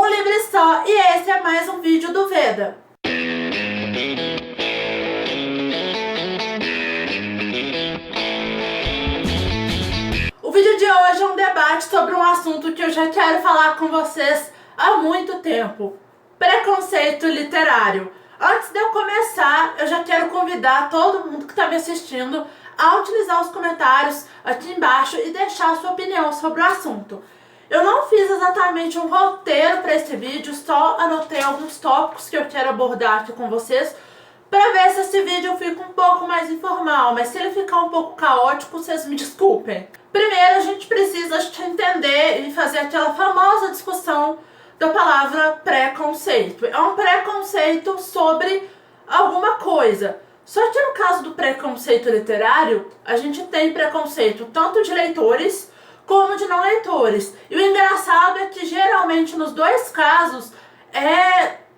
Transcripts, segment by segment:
livre só e esse é mais um vídeo do Veda. O vídeo de hoje é um debate sobre um assunto que eu já quero falar com vocês há muito tempo: preconceito literário. Antes de eu começar, eu já quero convidar todo mundo que está me assistindo a utilizar os comentários aqui embaixo e deixar a sua opinião sobre o assunto. Eu não fiz exatamente um roteiro para esse vídeo, só anotei alguns tópicos que eu quero abordar aqui com vocês para ver se esse vídeo fica um pouco mais informal, mas se ele ficar um pouco caótico, vocês me desculpem. Primeiro, a gente precisa entender e fazer aquela famosa discussão da palavra preconceito. É um preconceito sobre alguma coisa. Só que no caso do preconceito literário, a gente tem preconceito tanto de leitores como de não leitores. E o engraçado é que geralmente nos dois casos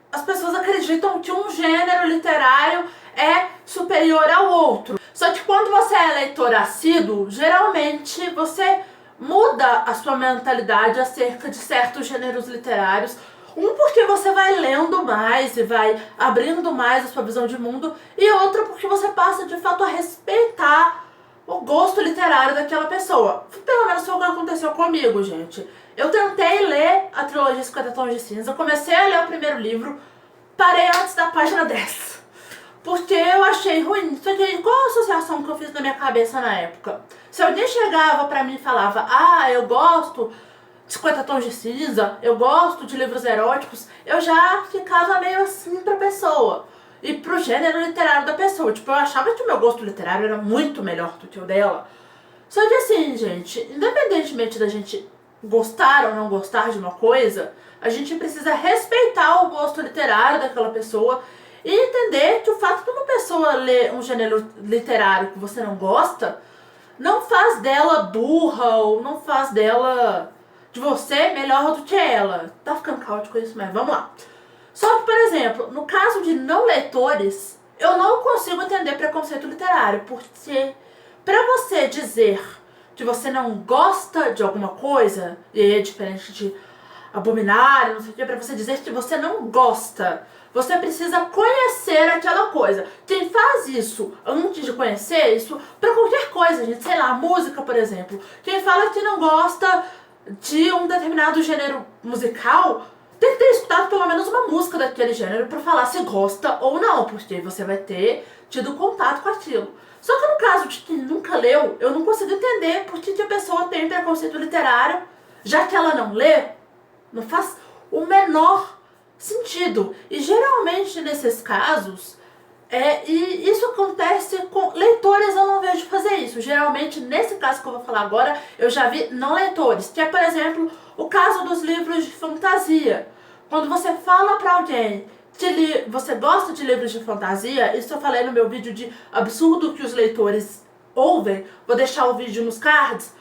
as pessoas acreditam que um gênero literário é superior ao outro. Só que quando você é leitor assíduo, geralmente você muda a sua mentalidade acerca de certos gêneros literários. Um, porque você vai lendo mais e vai abrindo mais a sua visão de mundo, e outro porque você passa de fato a respeitar o gosto literário daquela pessoa. Pelo menos foi o que aconteceu comigo, gente. Eu tentei ler a trilogia 50 Tons de Cinza, comecei a ler o primeiro livro, parei antes da página 10, porque eu achei ruim. Só que qual a associação que eu fiz na minha cabeça na época? Se alguém chegava pra mim e falava: eu gosto de 50 Tons de Cinza, eu gosto de livros eróticos, eu já ficava meio assim pra pessoa e pro gênero literário da pessoa. Tipo, eu achava que o meu gosto literário era muito melhor do que o dela. Só que assim, gente, independentemente da gente gostar ou não gostar de uma coisa, a gente precisa respeitar o gosto literário daquela pessoa e entender que o fato de uma pessoa ler um gênero literário que você não gosta não faz dela burra ou não faz dela, de você, melhor do que ela. Tá ficando caótico isso, mas vamos lá. Só que, por exemplo, no caso de não leitores, eu não consigo entender preconceito literário, porque pra você dizer que você não gosta de alguma coisa, e aí é diferente de abominar, não sei o que, pra você dizer que você não gosta, você precisa conhecer aquela coisa. Quem faz isso antes de conhecer isso, pra qualquer coisa, gente, sei lá, música, por exemplo. Quem fala que não gosta de um determinado gênero musical, tem que ter escutado pelo menos uma música daquele gênero pra falar se gosta ou não, porque você vai ter tido contato com aquilo. Só que no caso de quem nunca leu, eu não consigo entender por que a pessoa tem preconceito literário, já que ela não lê. Não faz o menor sentido. E geralmente nesses casos, e isso acontece com leitores, eu não vejo fazer isso. Geralmente, nesse caso que eu vou falar agora, eu já vi não leitores, que é, por exemplo, o caso dos livros de fantasia. Quando você fala pra alguém que você gosta de livros de fantasia, isso eu falei no meu vídeo de absurdo que os leitores ouvem, vou deixar o vídeo nos cards.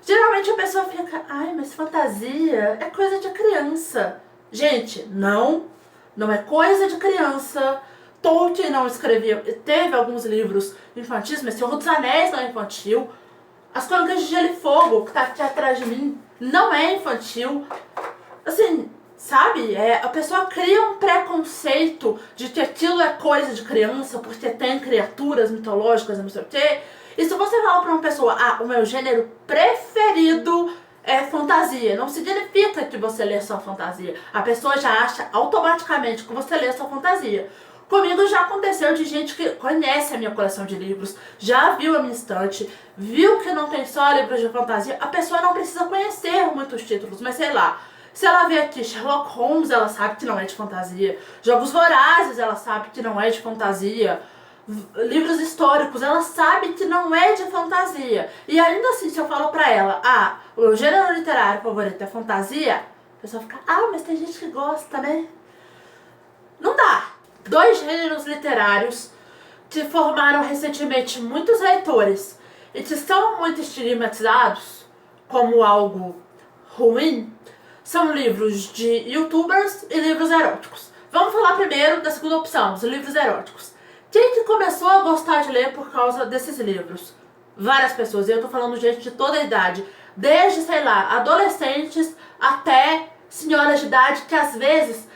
Geralmente a pessoa fica: mas fantasia é coisa de criança. Gente, não é coisa de criança. Tolkien não escrevia, teve alguns livros infantis, mas Senhor dos Anéis não é infantil. As Crônicas de Gelo e Fogo, que tá aqui atrás de mim, não é infantil. Assim, sabe? A pessoa cria um preconceito de que aquilo é coisa de criança, porque tem criaturas mitológicas e não sei o quê. E se você fala pra uma pessoa: o meu gênero preferido é fantasia, não significa que você lê só fantasia. A pessoa já acha automaticamente que você lê só fantasia. Comigo já aconteceu de gente que conhece a minha coleção de livros, já viu a minha estante, viu que não tem só livros de fantasia. A pessoa não precisa conhecer muitos títulos, mas sei lá, se ela vê aqui Sherlock Holmes, ela sabe que não é de fantasia. Jogos Vorazes, ela sabe que não é de fantasia. Livros históricos, ela sabe que não é de fantasia. E ainda assim, se eu falo pra ela: o meu gênero literário favorito é fantasia, a pessoa fica: mas tem gente que gosta, né? Não dá. Dois gêneros literários que formaram recentemente muitos leitores e que são muito estigmatizados como algo ruim são livros de youtubers e livros eróticos. Vamos falar primeiro da segunda opção, os livros eróticos. Quem que começou a gostar de ler por causa desses livros? Várias pessoas, e eu tô falando de gente de toda a idade, desde, sei lá, adolescentes até senhoras de idade que às vezes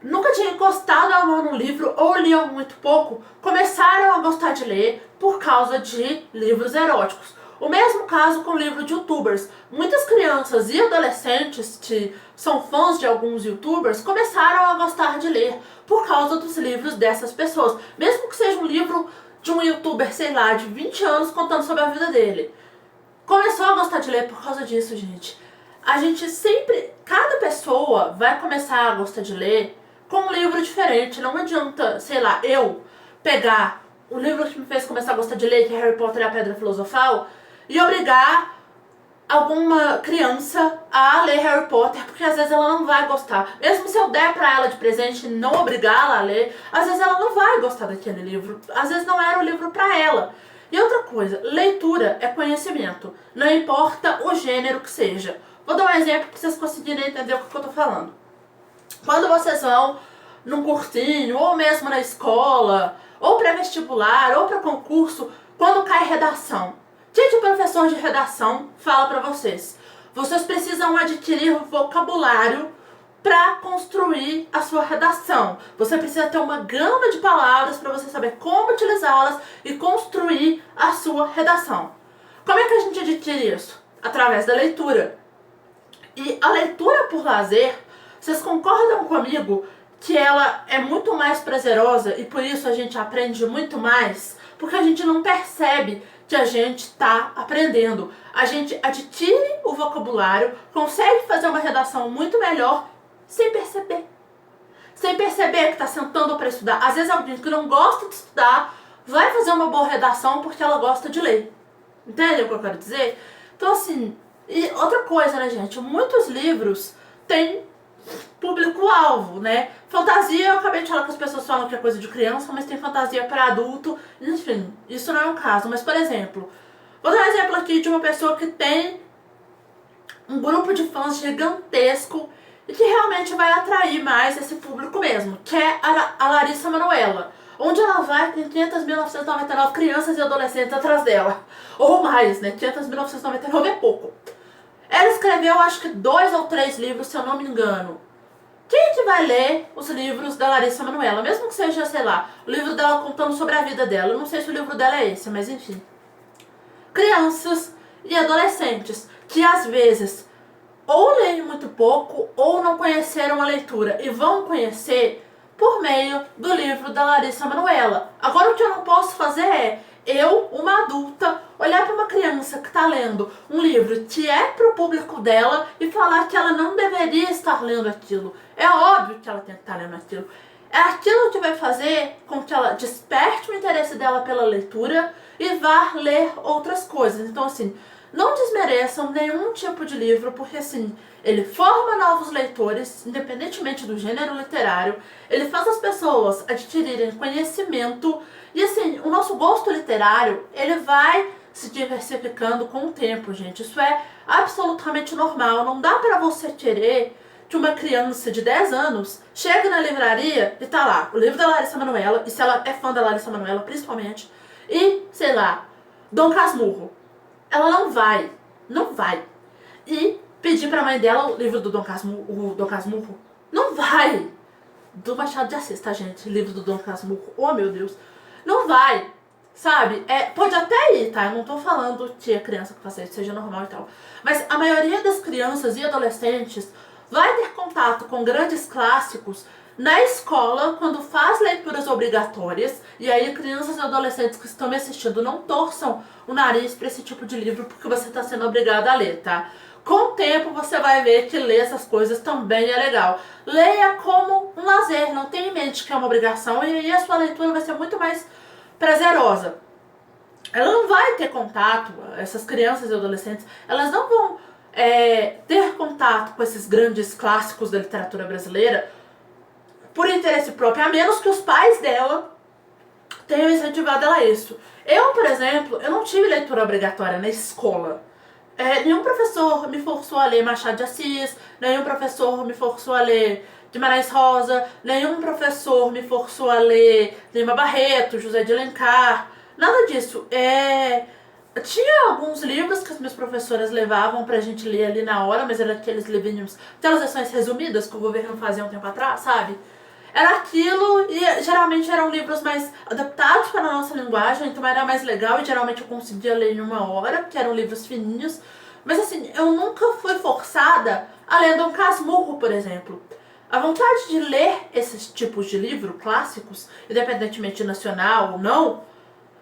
nunca tinham encostado a mão no livro ou liam muito pouco, começaram a gostar de ler por causa de livros eróticos. O mesmo caso com o livro de youtubers. Muitas crianças e adolescentes que são fãs de alguns youtubers começaram a gostar de ler por causa dos livros dessas pessoas. Mesmo que seja um livro de um youtuber, sei lá, de 20 anos contando sobre a vida dele. Começou a gostar de ler por causa disso, gente. A gente sempre, cada pessoa vai começar a gostar de ler com um livro diferente. Não adianta, sei lá, eu pegar o livro que me fez começar a gostar de ler, que é Harry Potter e a Pedra Filosofal, e obrigar alguma criança a ler Harry Potter, porque às vezes ela não vai gostar. Mesmo se eu der pra ela de presente e não obrigá-la a ler, às vezes ela não vai gostar daquele livro. Às vezes não era o livro pra ela. E outra coisa, leitura é conhecimento. Não importa o gênero que seja. Vou dar um exemplo pra vocês conseguirem entender o que eu tô falando. Quando vocês vão num cursinho, ou mesmo na escola, ou pré-vestibular, ou para concurso, quando cai redação, o que o professor de redação fala para vocês? Vocês precisam adquirir vocabulário para construir a sua redação. Você precisa ter uma gama de palavras para você saber como utilizá-las e construir a sua redação. Como é que a gente adquire isso? Através da leitura. E a leitura por lazer, vocês concordam comigo que ela é muito mais prazerosa e por isso a gente aprende muito mais? Porque a gente não percebe que a gente está aprendendo. A gente adquire o vocabulário, consegue fazer uma redação muito melhor sem perceber. Sem perceber que está sentando para estudar. Às vezes alguém que não gosta de estudar vai fazer uma boa redação porque ela gosta de ler. Entende o que eu quero dizer? Então assim, e outra coisa, né, gente? Muitos livros têm público-alvo, né? Fantasia, eu acabei de falar que as pessoas falam que é coisa de criança, mas tem fantasia para adulto. Enfim, isso não é o caso. Mas, por exemplo, vou dar um exemplo aqui de uma pessoa que tem um grupo de fãs gigantesco e que realmente vai atrair mais esse público mesmo, que é a Larissa Manoela. Onde ela vai, tem 500.999 crianças e adolescentes atrás dela. Ou mais, né? 500.999 é pouco. Ela escreveu, acho que 2 ou 3 livros, se eu não me engano. Quem é que vai ler os livros da Larissa Manoela? Mesmo que seja, sei lá, o livro dela contando sobre a vida dela. Eu não sei se o livro dela é esse, mas enfim. Crianças e adolescentes que às vezes ou leem muito pouco ou não conheceram a leitura e vão conhecer por meio do livro da Larissa Manoela. Agora o que eu não posso fazer é eu, uma adulta, olhar para uma criança que está lendo um livro que é para o público dela e falar que ela não deveria estar lendo aquilo. É óbvio que ela tem que estar lendo aquilo. É aquilo que vai fazer com que ela desperte o interesse dela pela leitura e vá ler outras coisas. Então, assim, não desmereçam nenhum tipo de livro, porque, assim, ele forma novos leitores, independentemente do gênero literário. Ele faz as pessoas adquirirem conhecimento. E, assim, o nosso gosto literário, ele vai se diversificando com o tempo, gente. Isso é absolutamente normal. Não dá pra você querer que uma criança de 10 anos chegue na livraria e tá lá, o livro da Larissa Manoela, e se ela é fã da Larissa Manoela, principalmente, e, sei lá, Dom Casmurro. Ela não vai. E pedir pra mãe dela o livro do Dom Casmurro. Não vai. Do Machado de Assis, tá, gente? Livro do Dom Casmurro. Oh, meu Deus. Não vai. Sabe? Pode até ir, tá? Eu não tô falando que a criança que faça isso seja normal e tal. Mas a maioria das crianças e adolescentes vai ter contato com grandes clássicos na escola, quando faz leituras obrigatórias. E aí crianças e adolescentes que estão me assistindo, não torçam o nariz pra esse tipo de livro, porque você tá sendo obrigado a ler, tá? Com o tempo você vai ver que ler essas coisas também é legal. Leia como um lazer, não tenha em mente que é uma obrigação, e aí a sua leitura vai ser muito mais prazerosa. Ela não vai ter contato, essas crianças e adolescentes, elas não vão ter contato com esses grandes clássicos da literatura brasileira por interesse próprio, a menos que os pais dela tenham incentivado ela a isso. Eu, por exemplo, eu não tive leitura obrigatória na escola. Nenhum professor me forçou a ler Machado de Assis, nenhum professor me forçou a ler Guimarães Rosa, nenhum professor me forçou a ler Lima Barreto, José de Alencar, nada disso. Tinha alguns livros que as minhas professoras levavam pra gente ler ali na hora, mas eram aqueles livrinhos, aquelas versões resumidas que o governo fazia um tempo atrás, sabe? Era aquilo e geralmente eram livros mais adaptados para a nossa linguagem, então era mais legal e geralmente eu conseguia ler em uma hora, porque eram livros fininhos. Mas assim, eu nunca fui forçada a ler Dom Casmurro, por exemplo. A vontade de ler esses tipos de livro clássicos, independentemente de nacional ou não,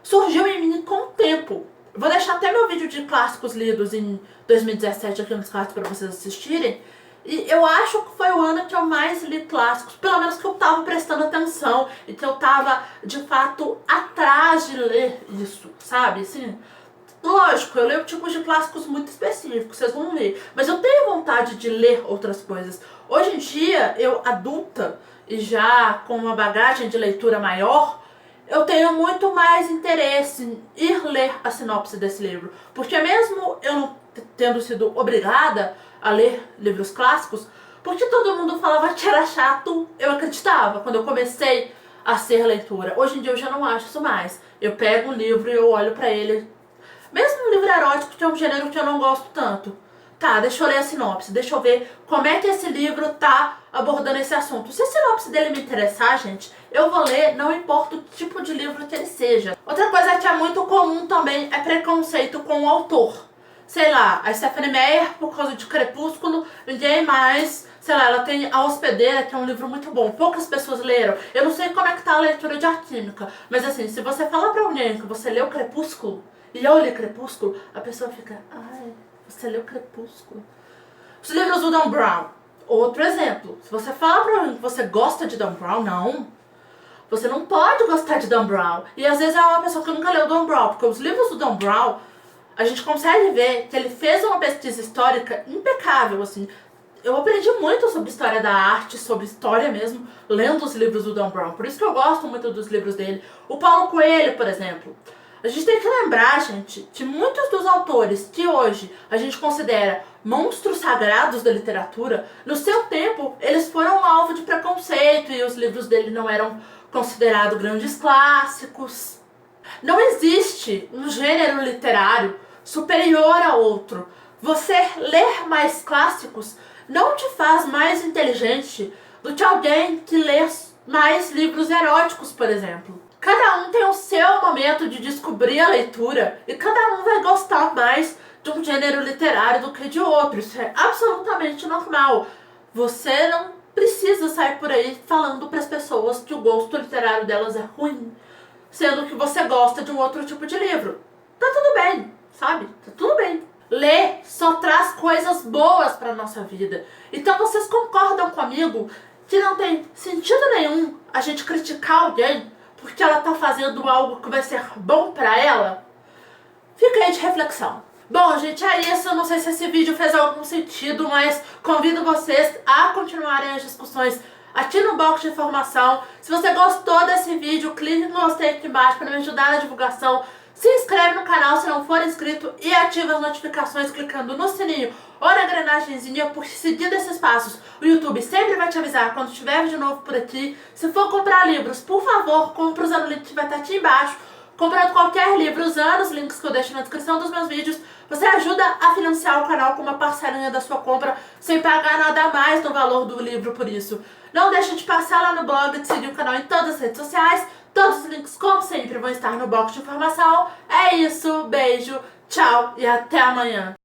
surgiu em mim com o tempo. Vou deixar até meu vídeo de clássicos lidos em 2017 aqui nos cards para vocês assistirem. E eu acho que foi o ano que eu mais li clássicos, pelo menos que eu tava prestando atenção e que eu tava, de fato, atrás de ler isso, sabe? Assim, lógico, eu leio tipos de clássicos muito específicos, vocês vão ver, mas eu tenho vontade de ler outras coisas. Hoje em dia, eu adulta e já com uma bagagem de leitura maior, eu tenho muito mais interesse em ir ler a sinopse desse livro. Porque mesmo eu não tendo sido obrigada a ler livros clássicos, porque todo mundo falava que era chato, eu acreditava quando eu comecei a ser leitora. Hoje em dia eu já não acho isso mais. Eu pego um livro e eu olho pra ele. Mesmo um livro erótico, que é um gênero que eu não gosto tanto. Tá, deixa eu ler a sinopse, deixa eu ver como é que esse livro tá abordando esse assunto. Se a sinopse dele me interessar, gente, eu vou ler, não importa o tipo de livro que ele seja. Outra coisa que é muito comum também é preconceito com o autor. Sei lá, a Stephenie Meyer, por causa de Crepúsculo, ninguém mais... Sei lá, ela tem A Hospedeira, que é um livro muito bom. Poucas pessoas leram. Eu não sei como é que tá a leitura de Alquímica, mas assim, se você fala pra alguém que você leu Crepúsculo, e eu li Crepúsculo, a pessoa fica... Ai, você leu Crepúsculo? Os livros do Dan Brown. Outro exemplo. Se você fala pra mim que você gosta de Dan Brown, não. Você não pode gostar de Dan Brown. E às vezes é uma pessoa que nunca leu Dan Brown, porque os livros do Dan Brown, a gente consegue ver que ele fez uma pesquisa histórica impecável, assim. Eu aprendi muito sobre história da arte, sobre história mesmo, lendo os livros do Dan Brown. Por isso que eu gosto muito dos livros dele. O Paulo Coelho, por exemplo. A gente tem que lembrar, gente, que muitos dos autores que hoje a gente considera monstros sagrados da literatura, no seu tempo, eles foram alvo de preconceito e os livros dele não eram considerados grandes clássicos. Não existe um gênero literário superior a outro. Você ler mais clássicos não te faz mais inteligente do que alguém que lê mais livros eróticos, por exemplo. Cada um tem o seu momento de descobrir a leitura e cada um vai gostar mais de um gênero literário do que de outro. Isso é absolutamente normal. Você não precisa sair por aí falando para as pessoas que o gosto literário delas é ruim, sendo que você gosta de um outro tipo de livro. Tá tudo bem, sabe? Tá tudo bem. Ler só traz coisas boas para nossa vida. Então vocês concordam comigo que não tem sentido nenhum a gente criticar alguém porque ela tá fazendo algo que vai ser bom pra ela? Fica aí de reflexão. Bom, gente, é isso. Não sei se esse vídeo fez algum sentido, mas convido vocês a continuarem as discussões aqui no box de informação. Se você gostou desse vídeo, clique no gostei aqui embaixo para me ajudar na divulgação. Se inscreve no canal se não for inscrito e ativa as notificações clicando no sininho ou na engrenagemzinha, porque seguindo esses passos, o YouTube sempre vai te avisar quando tiver de novo por aqui. Se for comprar livros, por favor, compre usando o link que vai estar aqui embaixo. Comprando qualquer livro, usando os links que eu deixo na descrição dos meus vídeos, você ajuda a financiar o canal com uma parcelinha da sua compra, sem pagar nada a mais no valor do livro por isso. Não deixe de passar lá no blog, de seguir o canal em todas as redes sociais. Todos os links, como sempre, vão estar no box de informação. É isso, beijo, tchau e até amanhã.